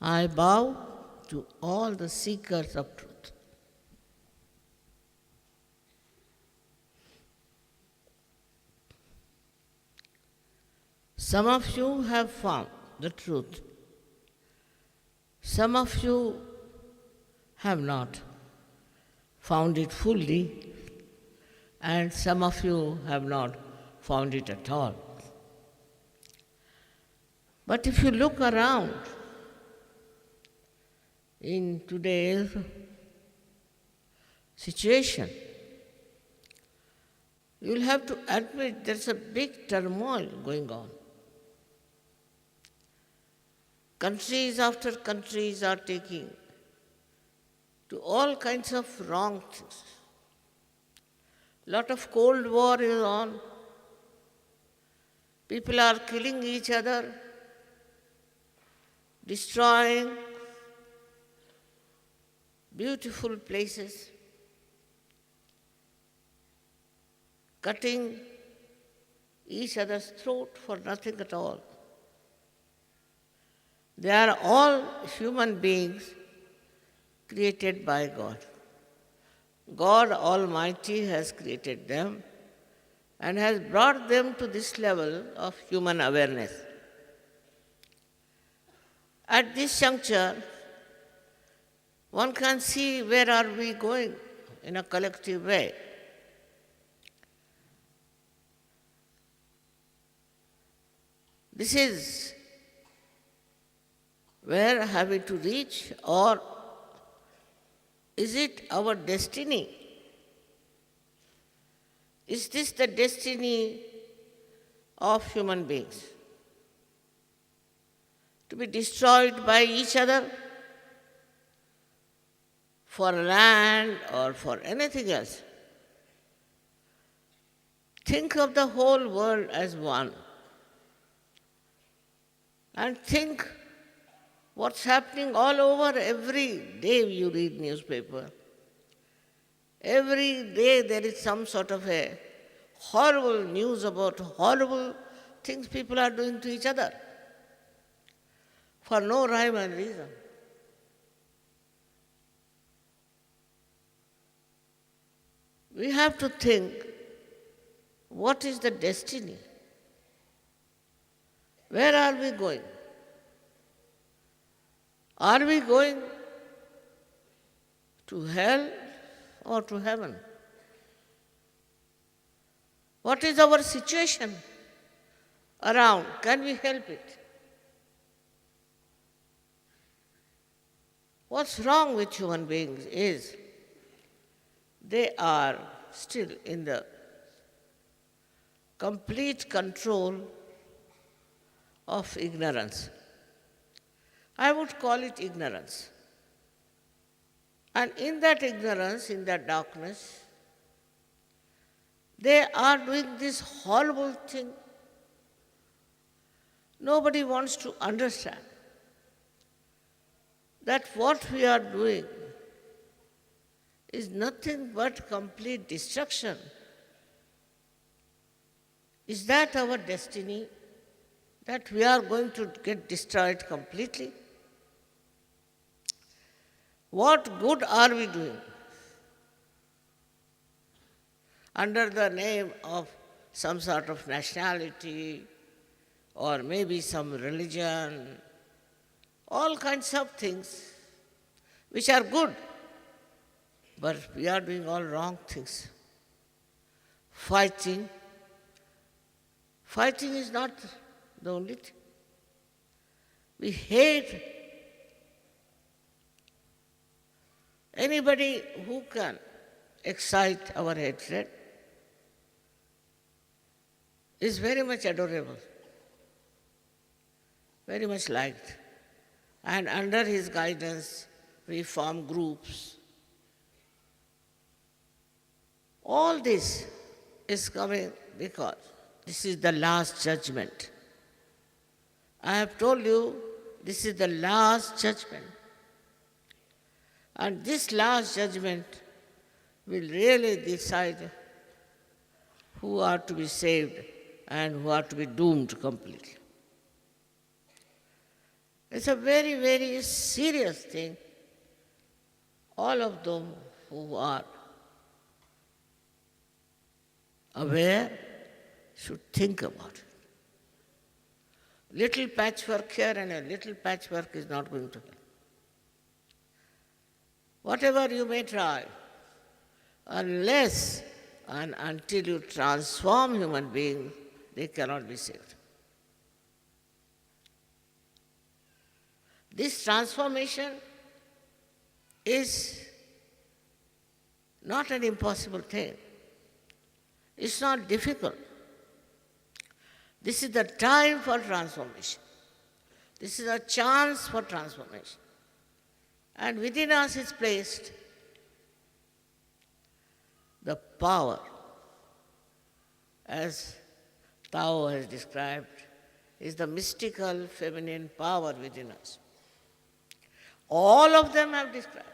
I bow to all the seekers of truth. Some of you have found the truth. Some of you have not found it fully, and some of you have not found it at all. But if you look around in today's situation, you will have to admit there's a big turmoil going on. Countries after countries are taking to all kinds of wrong things. Lot of Cold War is on. People are killing each other, destroying beautiful places, cutting each other's throat for nothing at all. They are all human beings created by God. God Almighty has created them and has brought them to this level of human awareness. At this juncture, one can see where are we going in a collective way. This is where have we to reach, or is it our destiny? Is this the destiny of human beings? To be destroyed by each other for land or for anything else? Think of the whole world as one. And think what's happening all over. Every day you read newspaper. Every day there is some sort of a horrible news about horrible things people are doing to each other for no rhyme and reason. We have to think, what is the destiny? Where are we going? Are we going to hell or to heaven? What is our situation around? Can we help it? What's wrong with human beings is they are still in the complete control of ignorance. I would call it ignorance. And in that ignorance, in that darkness, they are doing this horrible thing. Nobody wants to understand that what we are doing is nothing but complete destruction. Is that our destiny? That we are going to get destroyed completely? What good are we doing? Under the name of some sort of nationality or maybe some religion, all kinds of things which are good, but we are doing all wrong things. Fighting is not the only thing. We hate anybody who can excite our hatred is very much adorable, very much liked. And under his guidance, we form groups. All this is coming because this is the last judgment. I have told you, this is the last judgment. And this last judgment will really decide who are to be saved and who are to be doomed completely. It's a very, very serious thing. All of them who are aware should think about it. Little patchwork here and a little patchwork is not going to help. Whatever you may try, unless and until you transform human beings, they cannot be saved. This transformation is not an impossible thing. It's not difficult. This is the time for transformation. This is a chance for transformation. And within us is placed the power, as Tao has described, is the mystical feminine power within us. All of them have described.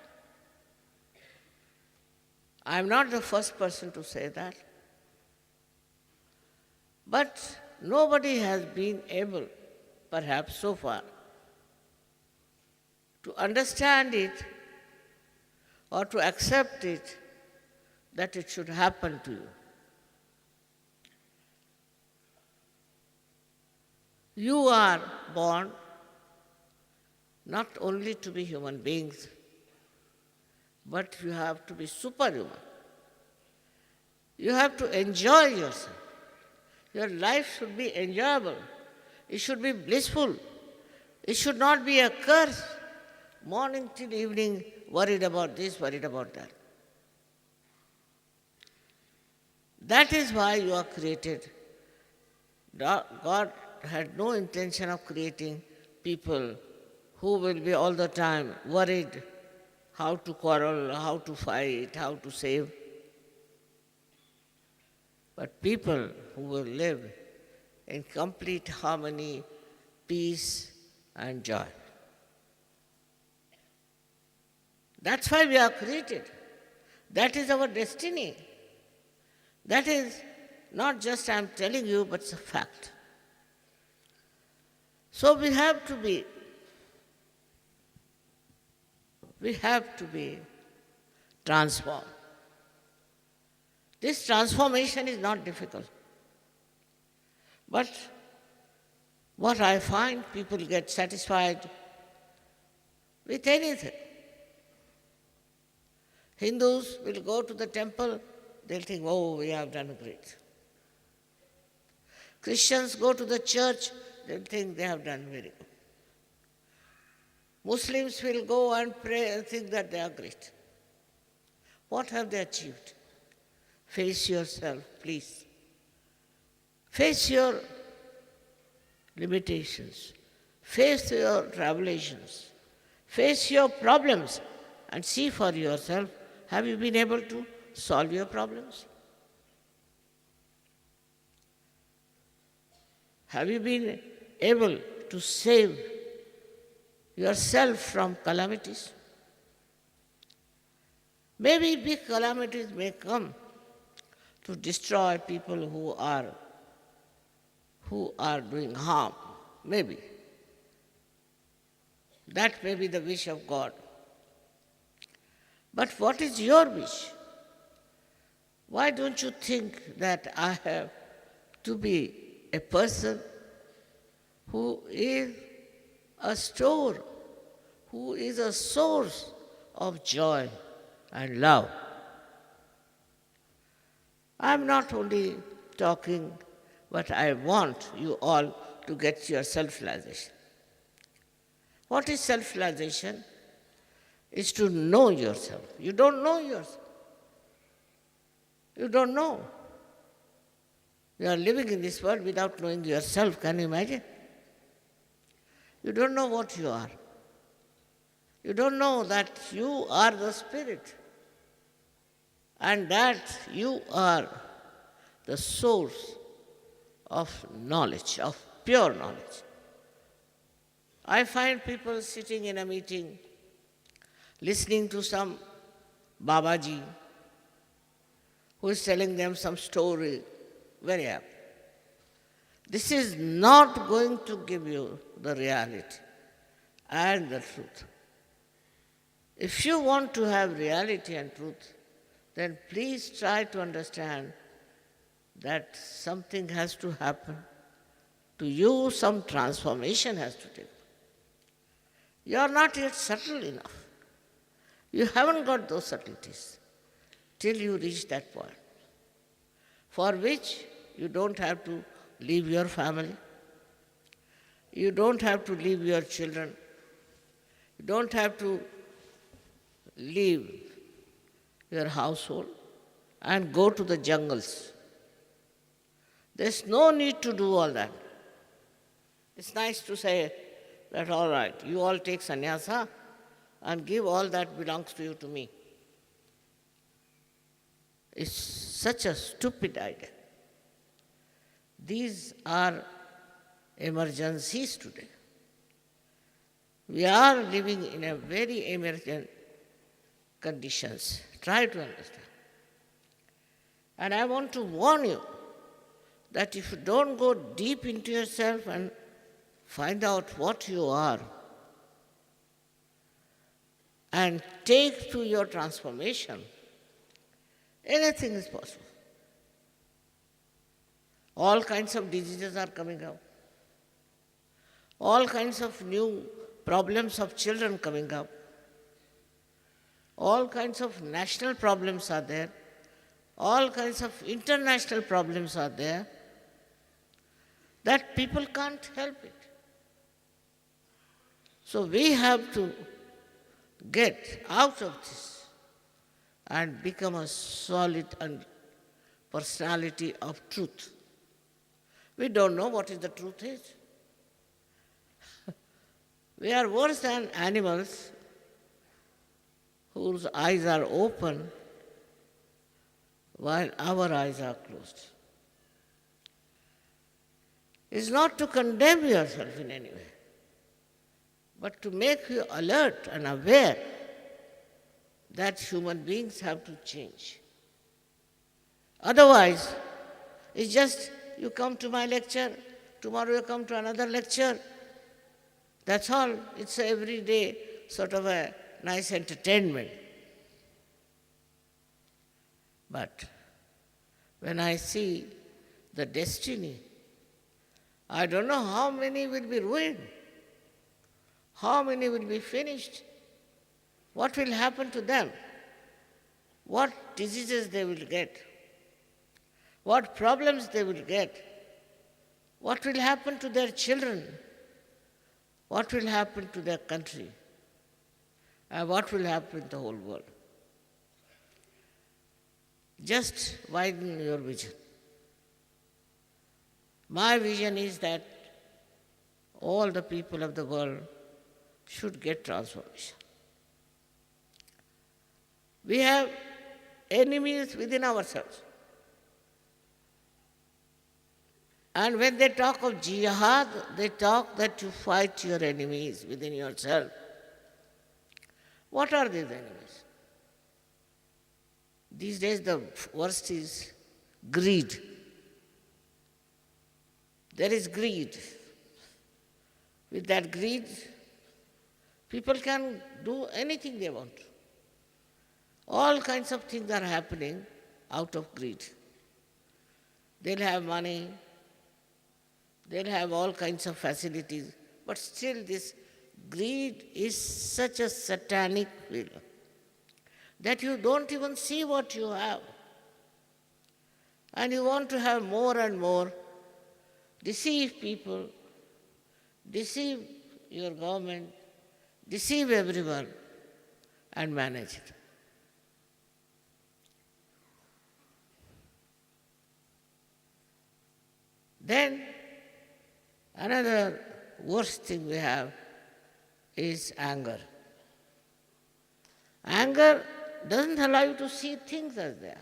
I am not the first person to say that. But nobody has been able, perhaps so far, to understand it or to accept it, that it should happen to you. You are born not only to be human beings, but you have to be superhuman. You have to enjoy yourself. Your life should be enjoyable. It should be blissful. It should not be a curse. Morning till evening, worried about this, worried about that. That is why you are created. God had no intention of creating people who will be all the time worried how to quarrel, how to fight, how to save. But people who will live in complete harmony, peace, and joy. That's why we are created. That is our destiny. That is not just I'm telling you, but it's a fact. So we have to be transformed. This transformation is not difficult. But what I find, people get satisfied with anything. Hindus will go to the temple, they'll think, oh, we have done great. Christians go to the church, they'll think they have done very good. Muslims will go and pray and think that they are great. What have they achieved? Face yourself, please. Face your limitations. Face your tribulations. Face your problems and see for yourself, have you been able to solve your problems? Have you been able to save yourself from calamities? Maybe big calamities may come to destroy people who are doing harm. Maybe. That may be the wish of God. But what is your wish? Why don't you think that I have to be a person who is a store, who is a source of joy and love? I'm not only talking, but I want you all to get your self-realization. What is self-realization? It's to know yourself. You don't know yourself. You don't know. You are living in this world without knowing yourself. Can you imagine? You don't know what you are. You don't know that you are the Spirit and that you are the source of knowledge, of pure knowledge. I find people sitting in a meeting, listening to some Babaji who is telling them some story, very happy. This is not going to give you the reality and the truth. If you want to have reality and truth, then please try to understand that something has to happen. To you, some transformation has to take place. You are not yet subtle enough. You haven't got those subtleties till you reach that point, for which you don't have to leave your family, you don't have to leave your children, you don't have to leave your household and go to the jungles. There's no need to do all that. It's nice to say that, all right, you all take sannyasa and give all that belongs to you to me. It's such a stupid idea. These are emergencies today. We are living in a very emergent conditions. Try to understand. And I want to warn you that if you don't go deep into yourself and find out what you are and take to your transformation, anything is possible. All kinds of diseases are coming up. All kinds of new problems of children coming up. All kinds of national problems are there. All kinds of international problems are there that people can't help it. So we have to get out of this and become a solid and personality of truth. We don't know what is the truth is. We are worse than animals whose eyes are open while our eyes are closed. It's not to condemn yourself in any way, but to make you alert and aware that human beings have to change. Otherwise, it's just you come to my lecture, tomorrow you come to another lecture. That's all. It's a everyday sort of a nice entertainment. But when I see the destiny, I don't know how many will be ruined, how many will be finished, what will happen to them, what diseases they will get, what problems they will get, what will happen to their children, what will happen to their country, and what will happen to the whole world. Just widen your vision. My vision is that all the people of the world should get transformation. We have enemies within ourselves. And when they talk of jihad, they talk that you fight your enemies within yourself. What are these enemies? These days the worst is greed. There is greed. With that greed, people can do anything they want. All kinds of things are happening out of greed. They'll have money, they'll have all kinds of facilities, but still this greed is such a satanic will that you don't even see what you have. And you want to have more and more, deceive people, deceive your government, deceive everyone, and manage it. Then another worst thing we have is anger. Anger doesn't allow you to see things as they are.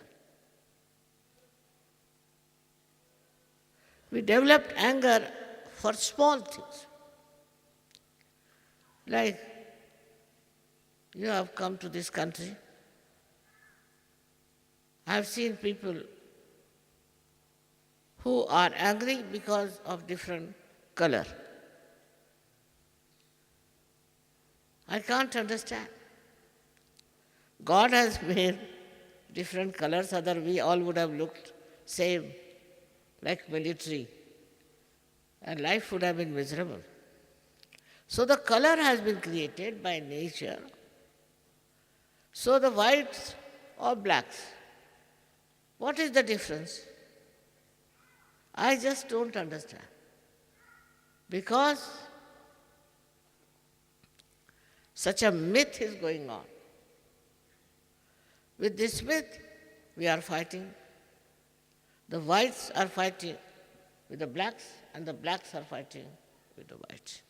We developed anger for small things. Like, you have come to this country. I have seen people who are angry because of different color. I can't understand. God has made different colors, other we all would have looked same, like military, and life would have been miserable. So the color has been created by nature. So the whites or blacks, what is the difference? I just don't understand. Because such a myth is going on. With this myth, we are fighting. The whites are fighting with the blacks, and the blacks are fighting with the whites.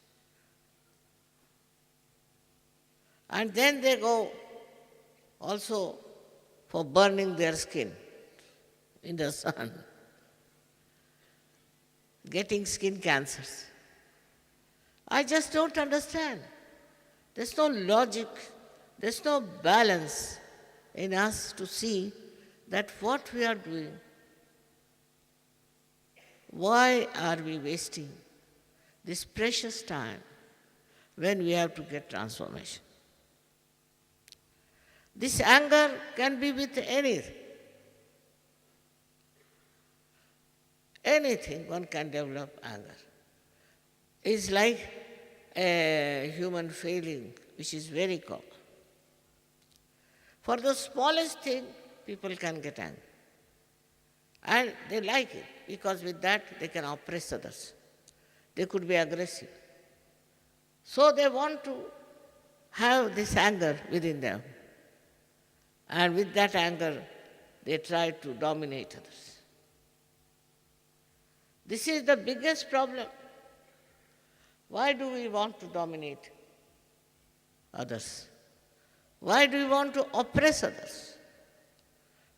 And then they go also for burning their skin in the sun, getting skin cancers. I just don't understand. There's no logic, there's no balance in us to see that what we are doing, why are we wasting this precious time when we have to get transformation? This anger can be with anything. Anything one can develop anger. It's like a human failing, which is very common. For the smallest thing, people can get angry. And they like it, because with that they can oppress others. They could be aggressive. So they want to have this anger within them. And with that anger, they try to dominate others. This is the biggest problem. Why do we want to dominate others? Why do we want to oppress others?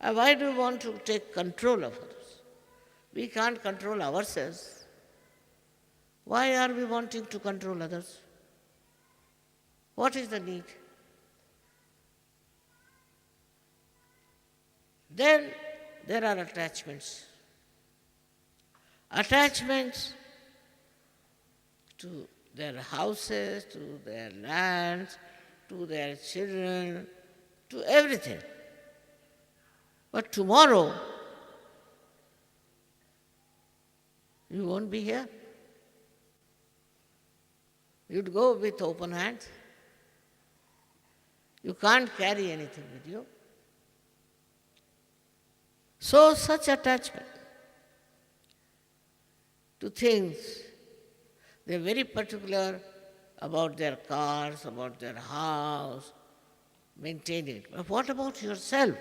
And why do we want to take control of others? We can't control ourselves. Why are we wanting to control others? What is the need? Then there are attachments. Attachments to their houses, to their lands, to their children, to everything. But tomorrow, you won't be here. You'd go with open hands. You can't carry anything with you. So such attachment to things, they're very particular about their cars, about their house, maintain it. But what about yourself?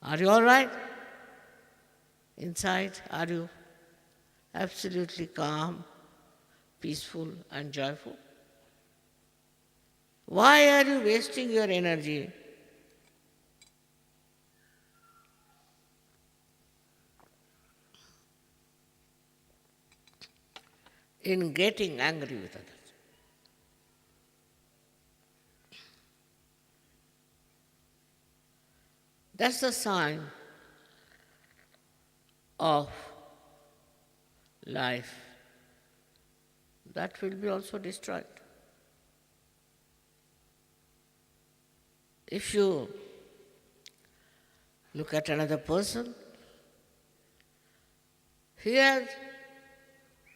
Are you all right? Inside, are you absolutely calm, peaceful and joyful? Why are you wasting your energy in getting angry with others? That's the sign of life that will be also destroyed. If you look at another person, he has,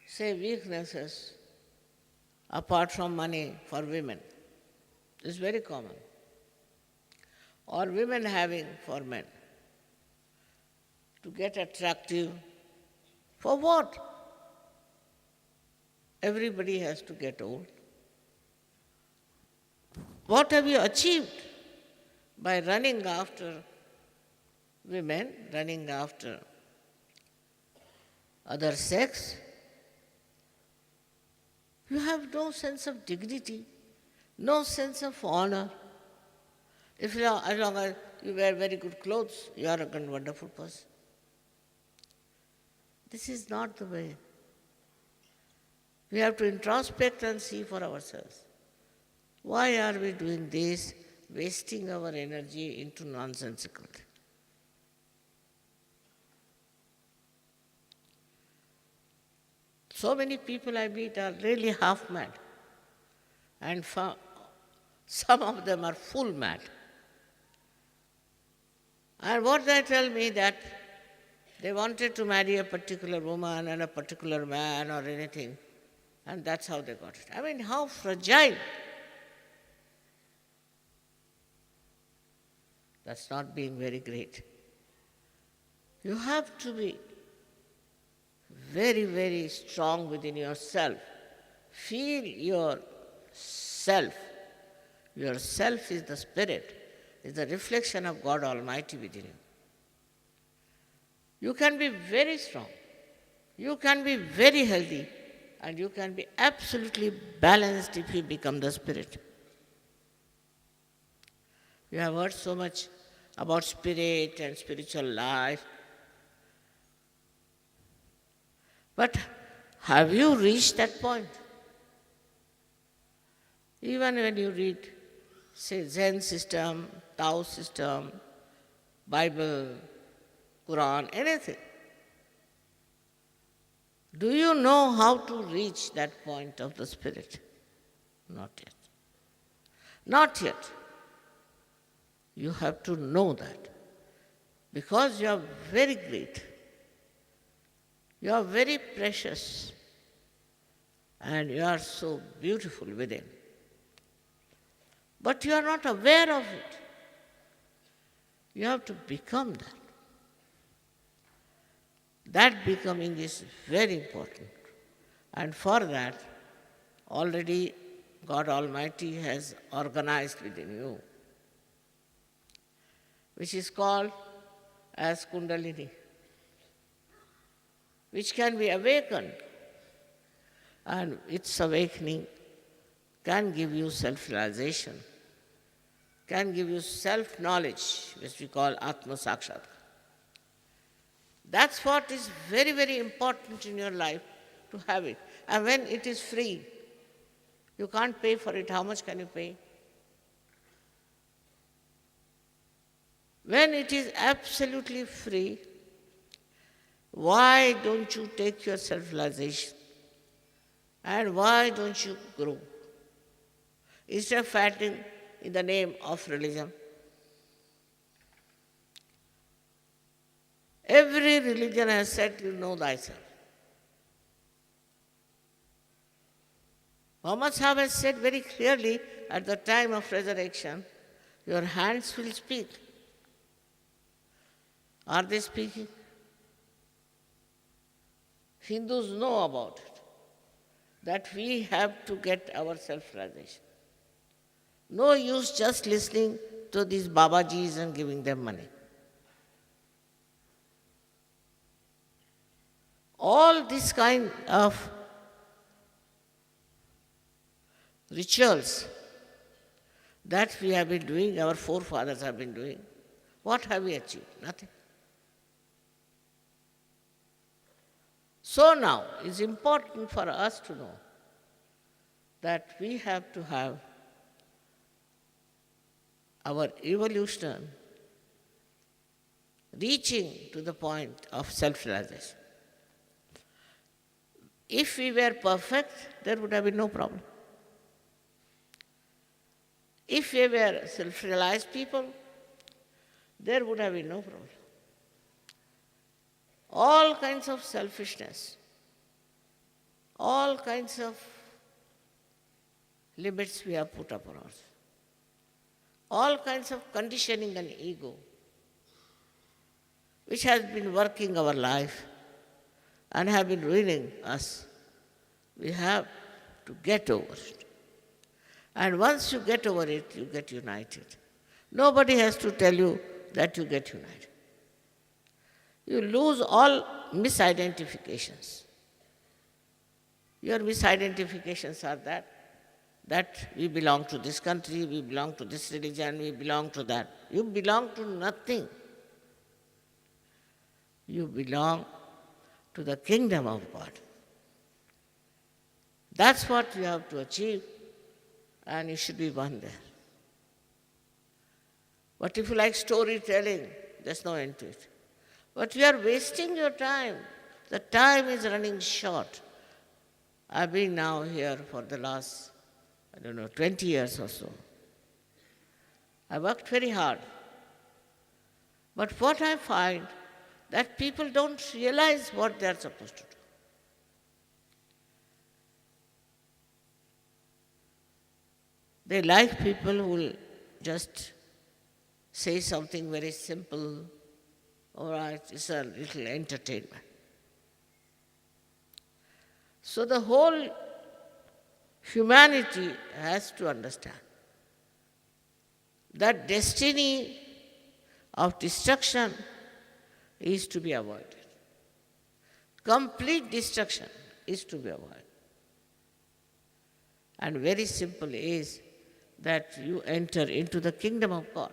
say, weaknesses apart from money for women. This is very common. Or women having for men. To get attractive. For what? Everybody has to get old. What have you achieved by running after women, running after other sex? You have no sense of dignity, no sense of honor. If you are, as long as you wear very good clothes, you are a wonderful person. This is not the way. We have to introspect and see for ourselves. Why are we doing this, wasting our energy into nonsensical things? So many people I meet are really half mad, and some of them are full mad. And what they tell me that they wanted to marry a particular woman and a particular man or anything, and that's how they got it. I mean, how fragile. That's not being very great. You have to be very, very strong within yourself. Feel yourself. Yourself is the spirit, is the reflection of God Almighty within you. You can be very strong. You can be very healthy. And you can be absolutely balanced if you become the spirit. You have heard so much about spirit and spiritual life. But have you reached that point? Even when you read, say, Zen system, Tao system, Bible, Quran, anything, do you know how to reach that point of the spirit? Not yet. Not yet. You have to know that. Because you are very great. You are very precious. And you are so beautiful within. But you are not aware of it. You have to become that. That becoming is very important. And for that, already God Almighty has organized within you, which is called as Kundalini, which can be awakened. And its awakening can give you self-realization, can give you self-knowledge, which we call Atma Sakshat. That's what is very, very important in your life, to have it. And when it is free, you can't pay for it. How much can you pay? When it is absolutely free, why don't you take your self-realization? And why don't you grow? Instead of fighting in the name of religion. Every religion has said, you know thyself. Muhammad Sahib has said very clearly at the time of resurrection, your hands will speak. Are they speaking? Hindus know about it, that we have to get our self-realization. No use just listening to these Babajis and giving them money. All this kind of rituals that we have been doing, our forefathers have been doing, what have we achieved? Nothing. So now, it's important for us to know that we have to have our evolution reaching to the point of self-realization. If we were perfect, there would have been no problem. If we were self-realized people, there would have been no problem. All kinds of selfishness, all kinds of limits we have put up on us, all kinds of conditioning and ego, which has been working our life and have been ruining us. We have to get over it. And once you get over it, you get united. Nobody has to tell you that you get united. You lose all misidentifications. Your misidentifications are that we belong to this country, we belong to this religion, we belong to that. You belong to nothing. You belong to the kingdom of God. That's what you have to achieve, and you should be one there. But if you like storytelling, there's no end to it. But you are wasting your time. The time is running short. I've been now here for the last, 20 years or so. I worked very hard. But what I find, that people don't realize what they are supposed to do. They like people who will just say something very simple, all right, it's a little entertainment. So the whole humanity has to understand that destiny of destruction is to be avoided. Complete destruction is to be avoided. And very simple is that you enter into the kingdom of God,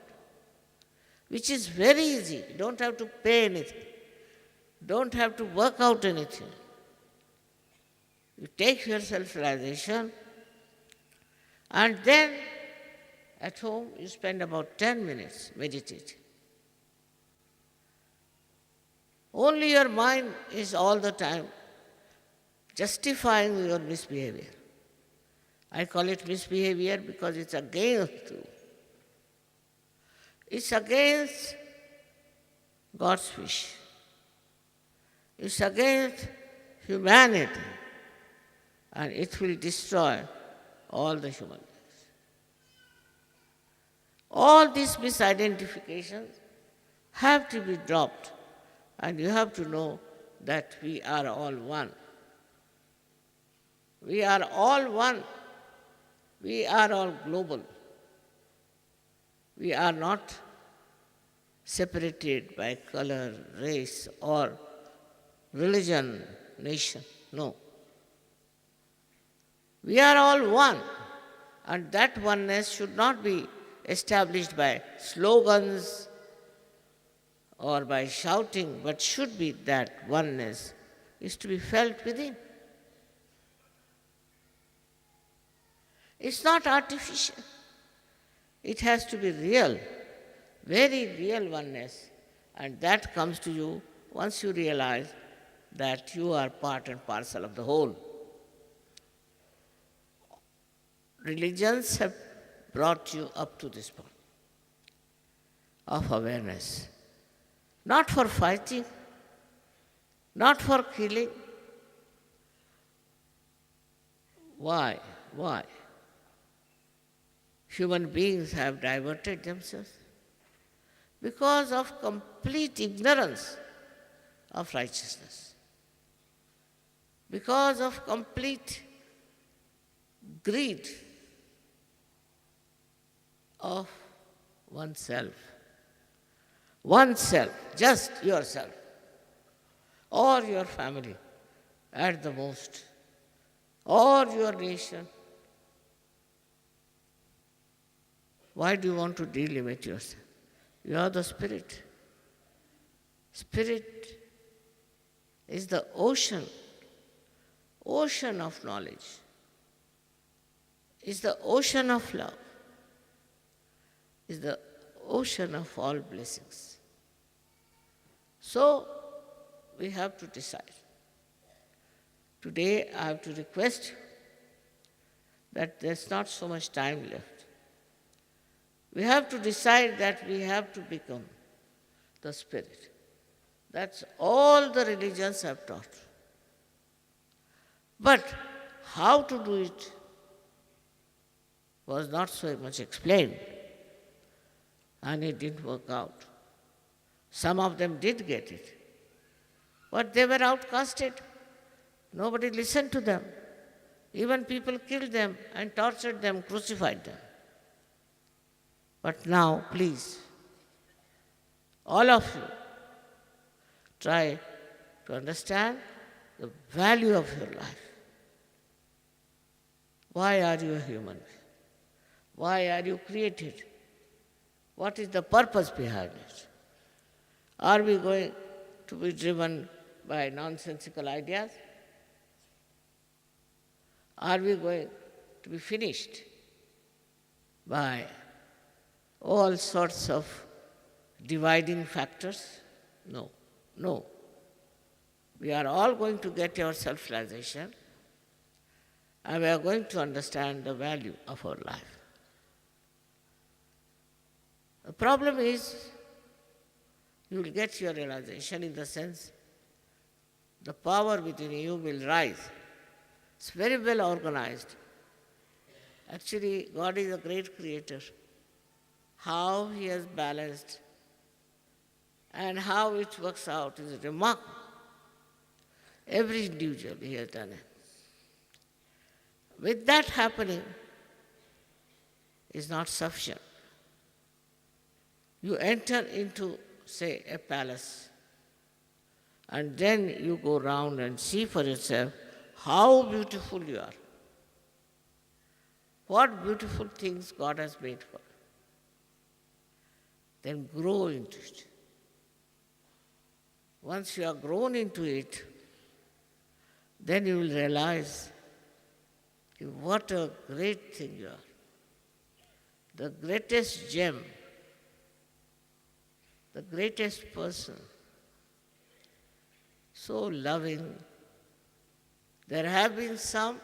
which is very easy. You don't have to pay anything. Don't have to work out anything. You take your self-realization, and then at home you spend about 10 minutes meditating. Only your mind is all the time justifying your misbehavior. I call it misbehavior because it's against you. It's against God's wish. It's against humanity. And it will destroy all the human beings. All these misidentifications have to be dropped, and you have to know that we are all one. We are all one. We are all global. We are not separated by color, race, or religion, nation. No. We are all one, and that oneness should not be established by slogans or by shouting, but should be that oneness is to be felt within. It's not artificial. It has to be real, very real oneness, and that comes to you once you realize that you are part and parcel of the whole. Religions have brought you up to this point of awareness. Not for fighting, not for killing. Why? Why? Human beings have diverted themselves because of complete ignorance of righteousness, because of complete greed of oneself. Oneself, just yourself, or your family at the most, or your nation. Why do you want to delimit yourself? You are the spirit. Spirit is the ocean of knowledge, is the ocean of love, is the ocean of all blessings. So, we have to decide. Today, I have to request you that there's not so much time left. We have to decide that we have to become the Spirit. That's all the religions have taught. But how to do it was not so much explained, and it didn't work out. Some of them did get it, but they were outcasted. Nobody listened to them. Even people killed them and tortured them, crucified them. But now, please, all of you, try to understand the value of your life. Why are you a human being? Why are you created? What is the purpose behind it? Are we going to be driven by nonsensical ideas? Are we going to be finished by all sorts of dividing factors? No, no. We are all going to get our self-realization, and we are going to understand the value of our life. The problem is, you will get your realization in the sense the power within you will rise. It's very well organized. Actually, God is a great creator. How He has balanced and how it works out is remarkable. Every individual He has done it. With that happening is not sufficient. You enter into, say, a palace, and then you go round and see for yourself how beautiful you are. What beautiful things God has made for you. Then grow into it. Once you are grown into it, then you will realize what a great thing you are. The greatest gem, the greatest person, so loving. There have been some,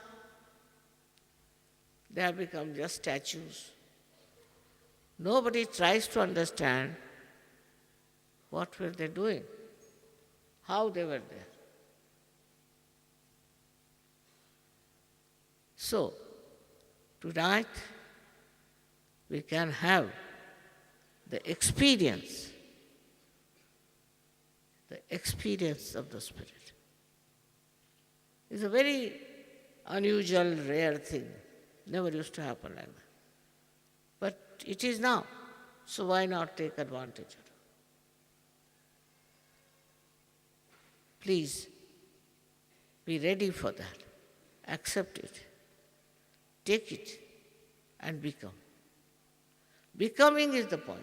they have become just statues. Nobody tries to understand what were they doing, how they were there. So, tonight we can have the experience of the Spirit. It's a very unusual, rare thing. Never used to happen like that. But it is now, so why not take advantage of it? Please be ready for that. Accept it. Take it and become. Becoming is the point.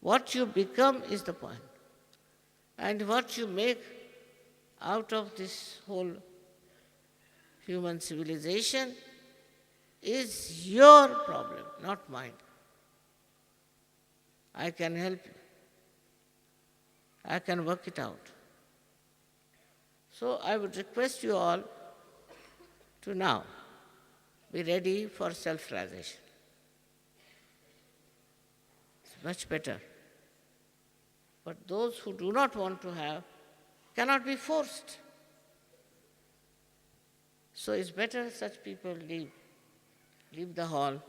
What you become is the point. And what you make out of this whole human civilization is your problem, not mine. I can help you. I can work it out. So I would request you all to now be ready for self-realization. It's much better. But those who do not want to have cannot be forced. So it's better such people leave the hall,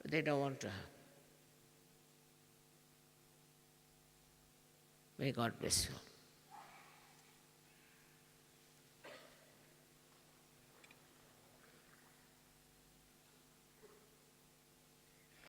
they don't want to have. May God bless you all.